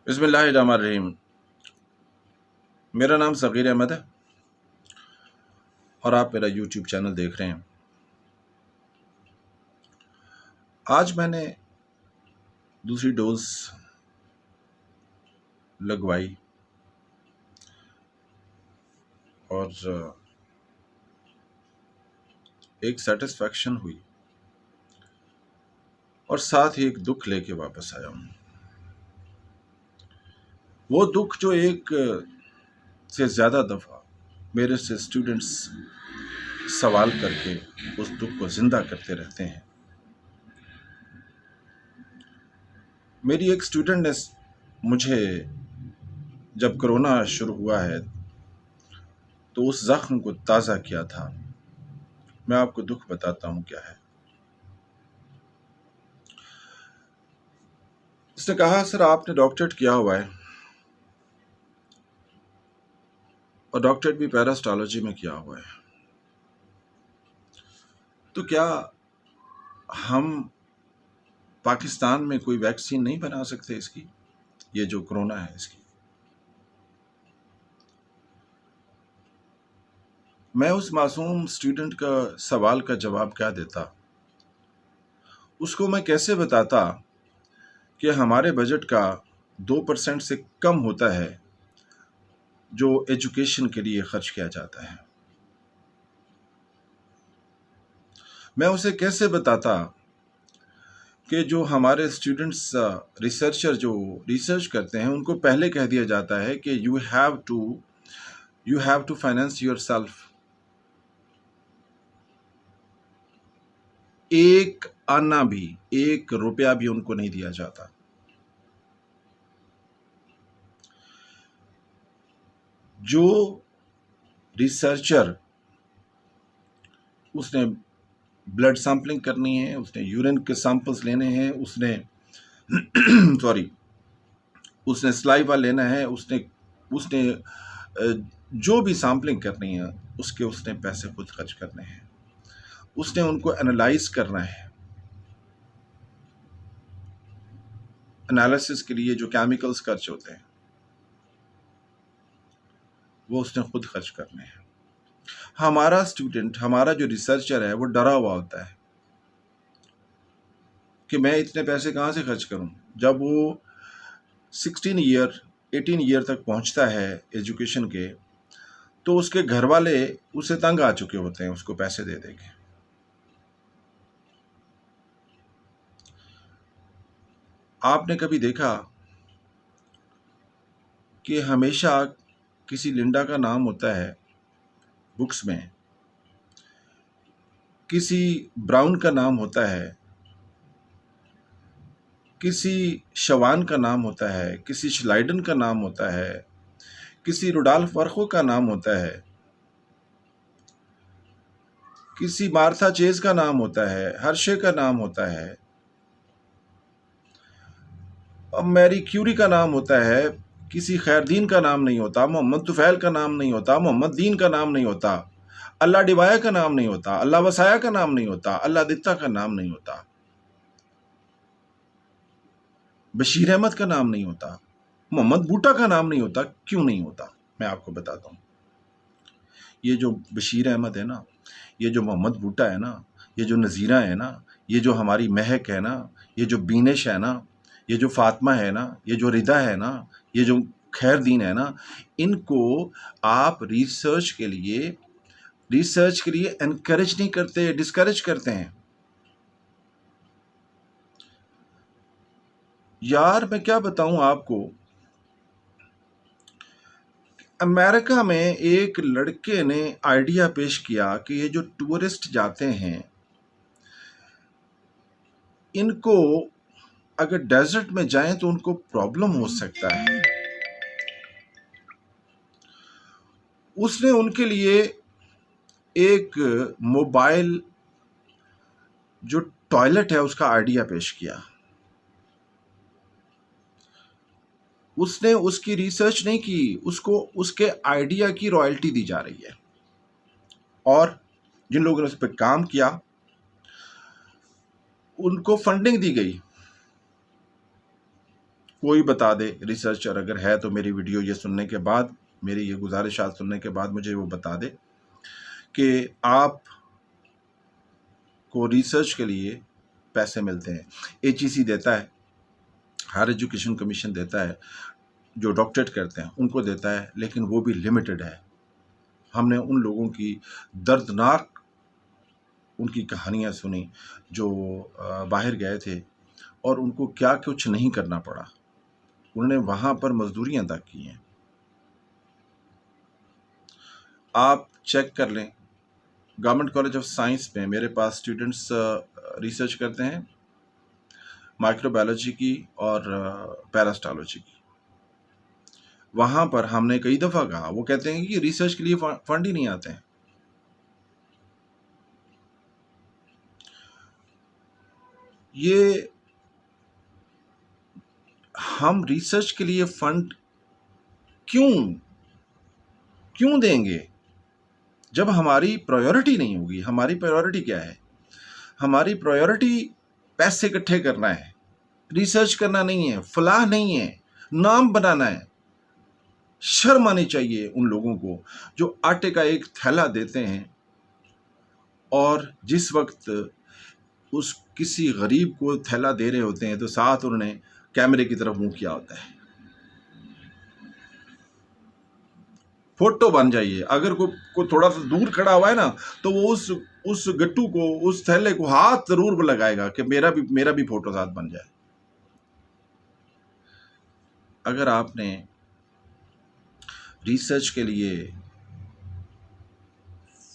बिस्मिल्लाहिर्रहमानिर्रहीम। मेरा नाम सग़ीर अहमद है और आप मेरा यूट्यूब चैनल देख रहे हैं। आज मैंने दूसरी डोज लगवाई और एक सेटिस्फैक्शन हुई और साथ ही एक दुख लेके वापस आया हूँ। वो दुख जो एक से ज़्यादा दफ़ा मेरे से स्टूडेंट्स सवाल करके उस दुख को ज़िंदा करते रहते हैं। मेरी एक स्टूडेंट ने मुझे जब कोरोना शुरू हुआ है तो उस ज़ख्म को ताज़ा किया था। मैं आपको दुख बताता हूँ क्या है। उसने कहा, सर आपने डॉक्टरेट किया हुआ है और डॉक्टरेट भी पैरास्टोलॉजी में किया हुआ है, तो क्या हम पाकिस्तान में कोई वैक्सीन नहीं बना सकते इसकी, ये जो कोरोना है इसकी? मैं उस मासूम स्टूडेंट का सवाल का जवाब क्या देता? उसको मैं कैसे बताता कि हमारे बजट का 2% से कम होता है जो एजुकेशन के लिए खर्च किया जाता है? मैं उसे कैसे बताता कि जो हमारे स्टूडेंट्स रिसर्चर जो रिसर्च करते हैं उनको पहले कह दिया जाता है कि you have to finance yourself. एक आना भी, एक रुपया भी उनको नहीं दिया जाता। जो रिसर्चर उसने ब्लड सैंपलिंग करनी है, उसने यूरिन के सैंपल्स लेने हैं, उसने उसने सलाइवा लेना है, उसने जो भी सैंपलिंग करनी है उसके उसने पैसे खुद खर्च करने हैं, उसने उनको एनालाइज करना है। एनालिसिस के लिए जो केमिकल्स खर्च होते हैं वो उसने खुद खर्च करने हैं। हमारा स्टूडेंट, हमारा जो रिसर्चर है वो डरा हुआ होता है कि मैं इतने पैसे कहाँ से खर्च करूं। जब वो 18 ईयर तक पहुंचता है एजुकेशन के, तो उसके घर वाले उसे तंग आ चुके होते हैं उसको पैसे दे दे के। आपने कभी देखा कि हमेशा किसी लिंडा का नाम होता है बुक्स में, किसी ब्राउन का नाम होता है, किसी शवान का नाम होता है, किसी श्लाइडन का नाम होता है, किसी रुडॉल्फ वर्खो का नाम होता है, किसी मार्था चेज का नाम होता है, हर्शे का नाम होता है, और मैरी क्यूरी का नाम होता है। किसी खैरदीन का नाम नहीं होता, मोहम्मद तुफैल का नाम नहीं होता, मोहम्मद दीन का नाम नहीं होता, अल्लाह डिबाया का नाम नहीं होता, अल्लाह वसाया का नाम नहीं होता, अल्लाह दित्ता का नाम नहीं होता, बशीर अहमद का नाम नहीं होता, मोहम्मद बूटा का नाम नहीं होता। क्यों नहीं होता? मैं आपको बताता हूँ। ये जो बशीर अहमद है ना, ये जो मोहम्मद बूटा है ना, ये जो नज़ीरा है ना, ये जो हमारी महक है ना, ये जो बीनिश है ना, ये जो फातिमा है ना, ये जो रिदा है ना, ये जो खैरदीन है ना, इनको आप रिसर्च के लिए एनकरेज नहीं करते, डिस्करेज करते हैं। यार मैं क्या बताऊं आपको, अमेरिका में एक लड़के ने आइडिया पेश किया कि ये जो टूरिस्ट जाते हैं इनको अगर डेजर्ट में जाएं तो उनको प्रॉब्लम हो सकता है। उसने उनके लिए एक मोबाइल जो टॉयलेट है उसका आइडिया पेश किया। उसने उसकी रिसर्च नहीं की, उसको उसके आइडिया की रॉयल्टी दी जा रही है और जिन लोगों ने उस पर काम किया उनको फंडिंग दी गई। कोई बता दे रिसर्चर अगर है तो मेरी वीडियो ये सुनने के बाद, मेरी ये गुजारिशात सुनने के बाद मुझे वो बता दे कि आप को रिसर्च के लिए पैसे मिलते हैं। HEC देता है, हायर एजुकेशन कमीशन देता है, जो डॉक्टरेट करते हैं उनको देता है, लेकिन वो भी लिमिटेड है। हमने उन लोगों की दर्दनाक उनकी कहानियाँ सुनी जो बाहर गए थे और उनको क्या कुछ नहीं करना पड़ा, उन्होंने वहाँ पर मजदूरियाँ अदा की हैं। आप चेक कर लें, गवर्नमेंट कॉलेज ऑफ साइंस में मेरे पास स्टूडेंट्स रिसर्च करते हैं माइक्रोबायोलॉजी की और पैरास्टोलॉजी की। वहाँ पर हमने कई दफ़ा कहा, वो कहते हैं कि रिसर्च के लिए फंड ही नहीं आते हैं। ये हम रिसर्च के लिए फंड क्यों देंगे जब हमारी प्रायोरिटी नहीं होगी? हमारी प्रायोरिटी क्या है? हमारी प्रायोरिटी पैसे इकट्ठे करना है, रिसर्च करना नहीं है, फलाह नहीं है, नाम बनाना है। शर्म आनी चाहिए उन लोगों को जो आटे का एक थैला देते हैं और जिस वक्त उस किसी गरीब को थैला दे रहे होते हैं तो साथ उन्होंने कैमरे की तरफ मुंह किया होता है। फोटो बन जाइए, अगर को थोड़ा सा दूर खड़ा हुआ है ना तो वो उस गट्टू को, उस थैले को हाथ जरूर लगाएगा कि मेरा भी फोटो साथ बन जाए। अगर आपने रिसर्च के लिए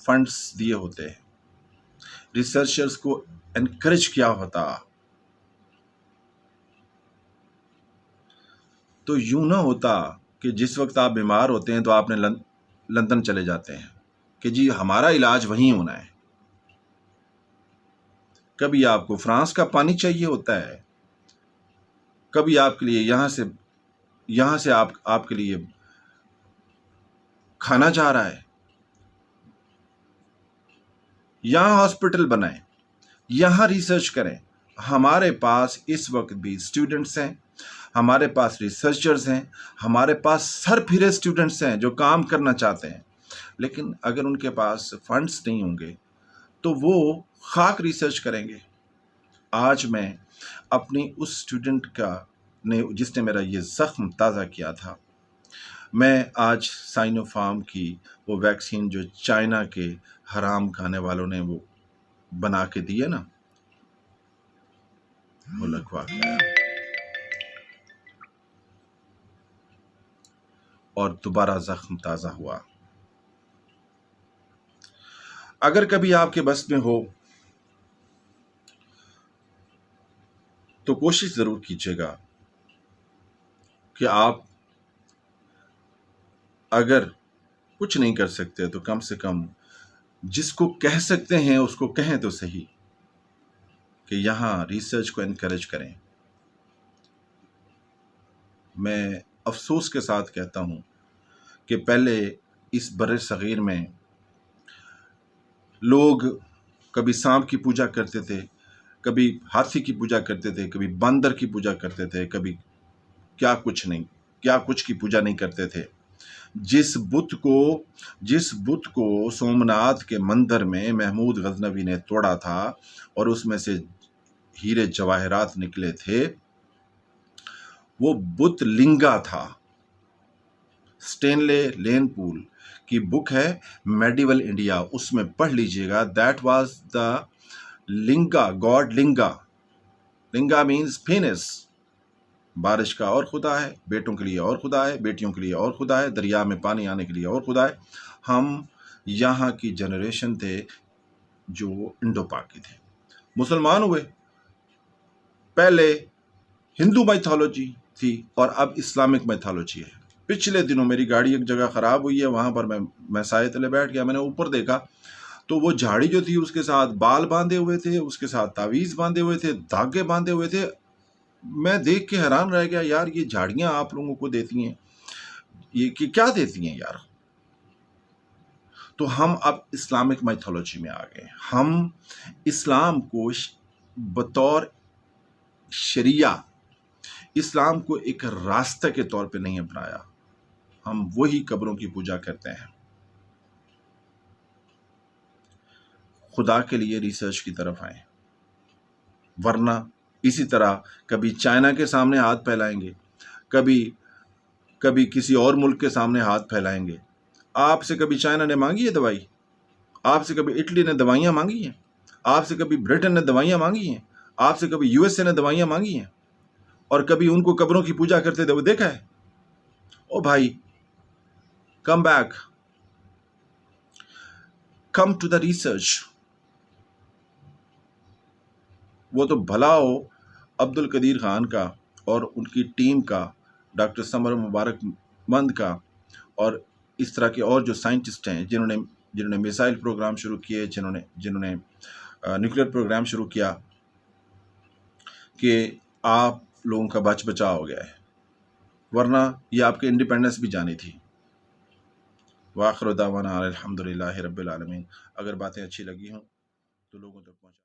फंड्स दिए होते, रिसर्चर्स को एनकरेज किया होता, तो यूं ना होता कि जिस वक्त आप बीमार होते हैं तो आपने लंदन चले जाते हैं कि जी हमारा इलाज वहीं होना है। कभी आपको फ्रांस का पानी चाहिए होता है, कभी आपके लिए यहां से आपके लिए खाना जा रहा है, यहां हॉस्पिटल बनाएं, यहां रिसर्च करें। हमारे पास इस वक्त भी स्टूडेंट्स हैं, हमारे पास रिसर्चर्स हैं, हमारे पास सर फिरे स्टूडेंट्स हैं जो काम करना चाहते हैं, लेकिन अगर उनके पास फंड्स नहीं होंगे तो वो खाक रिसर्च करेंगे। आज मैं अपनी उस स्टूडेंट जिसने मेरा ये जख्म ताज़ा किया था, मैं आज साइनोफार्म की वो वैक्सीन जो चाइना के हराम खाने वालों ने वो बना के दी है ना, वो लगवा के आया और दोबारा जख्म ताज़ा हुआ। अगर कभी आपके बस में हो तो कोशिश ज़रूर कीजिएगा कि आप अगर कुछ नहीं कर सकते तो कम से कम जिसको कह सकते हैं उसको कहें तो सही कि यहाँ रिसर्च को एनकरेज करें। मैं अफसोस के साथ कहता हूँ कि पहले इस बरे सगीर में लोग कभी सांप की पूजा करते थे, कभी हाथी की पूजा करते थे, कभी बंदर की पूजा करते थे, कभी क्या कुछ की पूजा नहीं करते थे। जिस बुत को सोमनाथ के मंदिर में महमूद गजनवी ने तोड़ा था और उसमें से हीरे जवाहरात निकले थे, वो बुत लिंगा था। स्टेनले लेनपूल की बुक है मेडिवल इंडिया, उसमें पढ़ लीजिएगा। That was the linga, god linga. Linga means penis. बारिश का और खुदा है, बेटों के लिए और खुदा है, बेटियों के लिए और खुदा है, दरिया में पानी आने के लिए और खुदा है। हम यहाँ की जनरेशन थे जो इंडो पाकी थे, मुसलमान हुए, पहले हिंदू माइथोलॉजी थी और अब इस्लामिक माइथोलॉजी है। पिछले दिनों मेरी गाड़ी एक जगह ख़राब हुई है, वहाँ पर मैं साए तले बैठ गया, मैंने ऊपर देखा तो वो झाड़ी जो थी उसके साथ बाल बांधे हुए थे, उसके साथ तावीज़ बांधे हुए थे, धागे बांधे हुए थे। मैं देख के हैरान रह गया, यार ये झाड़ियाँ आप लोगों को देती हैं, ये क्या देती हैं यार। तो हम अब इस्लामिक माइथोलॉजी में आ गए। हम इस्लाम को बतौर शरिया इस्लाम को एक रास्ते के तौर पे नहीं अपनाया, हम वही कब्रों की पूजा करते हैं। खुदा के लिए रिसर्च की तरफ आए, वरना इसी तरह कभी चाइना के सामने हाथ फैलाएंगे, कभी कभी किसी और मुल्क के सामने हाथ फैलाएंगे। आपसे कभी चाइना ने मांगी है दवाई? आपसे कभी इटली ने दवाइयाँ मांगी हैं? आपसे कभी ब्रिटेन ने दवाइयाँ मांगी हैं? आपसे कभी यूएसए ने दवाइयाँ मांगी हैं? और कभी उनको कब्रों की पूजा करते हुए देखा है? ओ भाई, come back, come to the research. वो तो भला हो अब्दुल कदीर खान का और उनकी टीम का, डॉक्टर समर मुबारक मंद का, और इस तरह के और जो साइंटिस्ट हैं जिन्होंने मिसाइल प्रोग्राम शुरू किए, जिन्होंने न्यूक्लियर प्रोग्राम शुरू किया, कि आप लोगों का बचाव हो गया है, वरना ये आपके इंडिपेंडेंस भी जानी थी। वाखिर दावाना अल्हम्दुलिल्लाहि रब्बिल आलमीन। अगर बातें अच्छी लगी हों तो लोगों तक पहुँचा।